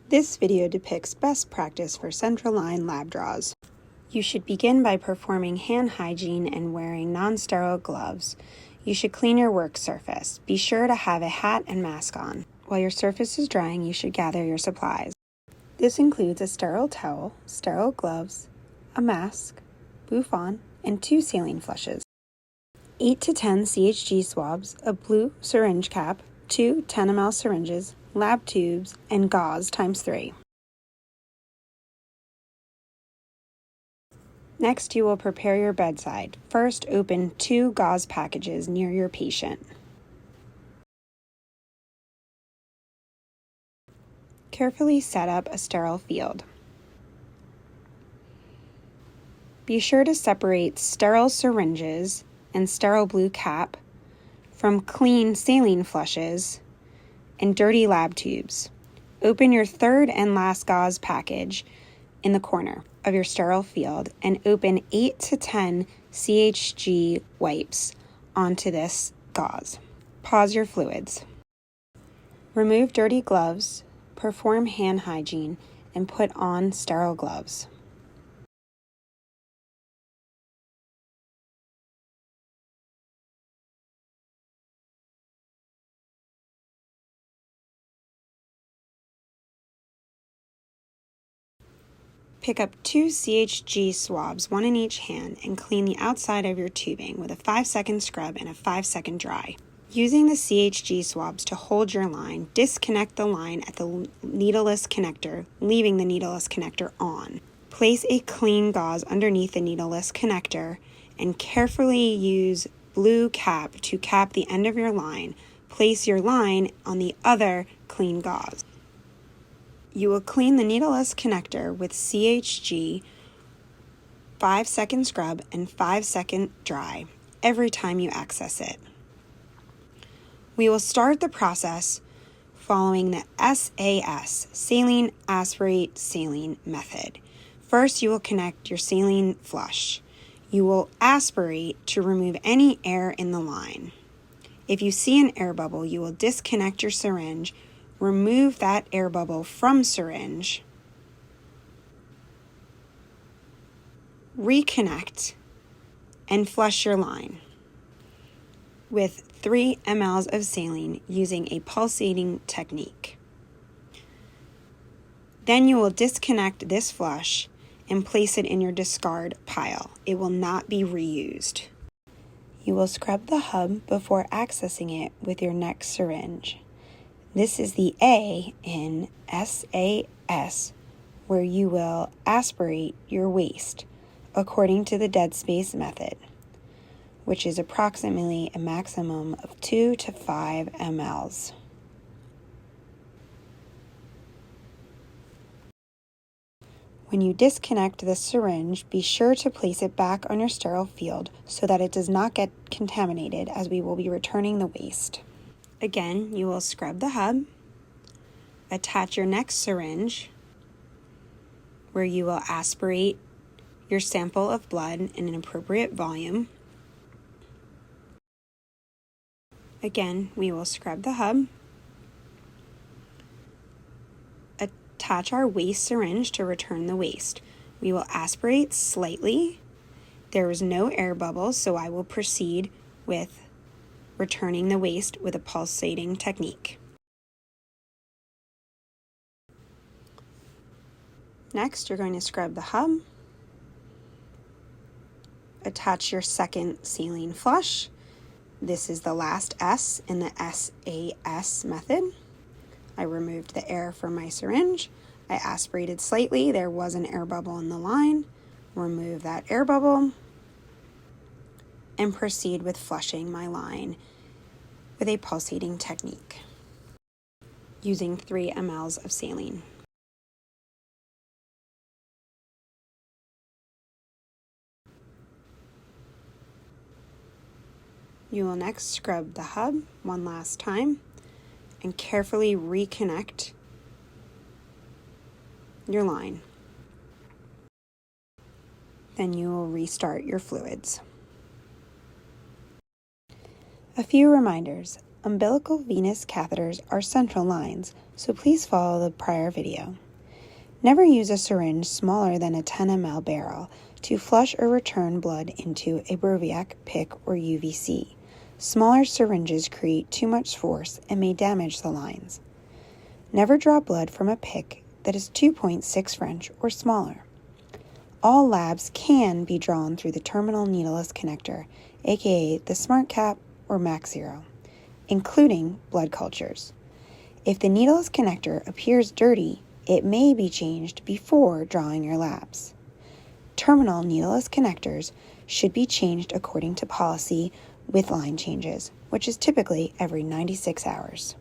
This video depicts best practice for central line lab draws. You should begin by performing hand hygiene and wearing non-sterile gloves. You should clean your work surface. Be sure to have a hat and mask on. While your surface is drying, you should gather your supplies. This includes a sterile towel, sterile gloves, a mask, bouffant, and 2 saline flushes, 8 to 10 CHG swabs, a blue syringe cap, 2 10 ml syringes, lab tubes, and gauze ×3. Next, you will prepare your bedside. First, open 2 gauze packages near your patient. Carefully set up a sterile field. Be sure to separate sterile syringes and sterile blue cap from clean saline flushes and dirty lab tubes. Open your third and last gauze package in the corner of your sterile field and open 8 to 10 CHG wipes onto this gauze. Pause your fluids. Remove dirty gloves, perform hand hygiene, and put on sterile gloves. Pick up 2 CHG swabs, 1 in each hand, and clean the outside of your tubing with a 5-second scrub and a 5-second dry. Using the CHG swabs to hold your line, disconnect the line at the needleless connector, leaving the needleless connector on. Place a clean gauze underneath the needleless connector and carefully use blue cap to cap the end of your line. Place your line on the other clean gauze. You will clean the needleless connector with CHG, 5-second scrub and 5-second dry every time you access it. We will start the process following the SAS, saline aspirate saline method. First, you will connect your saline flush. You will aspirate to remove any air in the line. If you see an air bubble, you will disconnect your syringe, remove that air bubble from syringe, reconnect, and flush your line with 3 ml of saline using a pulsating technique. Then you will disconnect this flush and place it in your discard pile. It will not be reused. You will scrub the hub before accessing it with your next syringe. This is the A in SAS, where you will aspirate your waste according to the dead space method, which is approximately a maximum of 2 to 5 mLs. When you disconnect the syringe, be sure to place it back on your sterile field so that it does not get contaminated, as we will be returning the waste. Again, you will scrub the hub, attach your next syringe, where you will aspirate your sample of blood in an appropriate volume. Again, we will scrub the hub, attach our waste syringe to return the waste. We will aspirate slightly. There is no air bubbles, so I will proceed with returning the waste with a pulsating technique. Next, you're going to scrub the hub, attach your second saline flush. This is the last S in the SAS method. I removed the air from my syringe. I aspirated slightly. There was an air bubble in the line. Remove that air bubble and proceed with flushing my line with a pulsating technique using 3 mLs of saline. You will next scrub the hub one last time and carefully reconnect your line. Then you will restart your fluids. A few reminders. Umbilical venous catheters are central lines, so please follow the prior video. Never use a syringe smaller than a 10 ml barrel to flush or return blood into a Broviac, PICC, or UVC. Smaller syringes create too much force and may damage the lines. Never draw blood from a PICC that is 2.6 French or smaller. All labs can be drawn through the terminal needleless connector, aka the SmartCap or MaxZero, including blood cultures. If the needleless connector appears dirty, it may be changed before drawing your labs. Terminal needleless connectors should be changed according to policy with line changes, which is typically every 96 hours.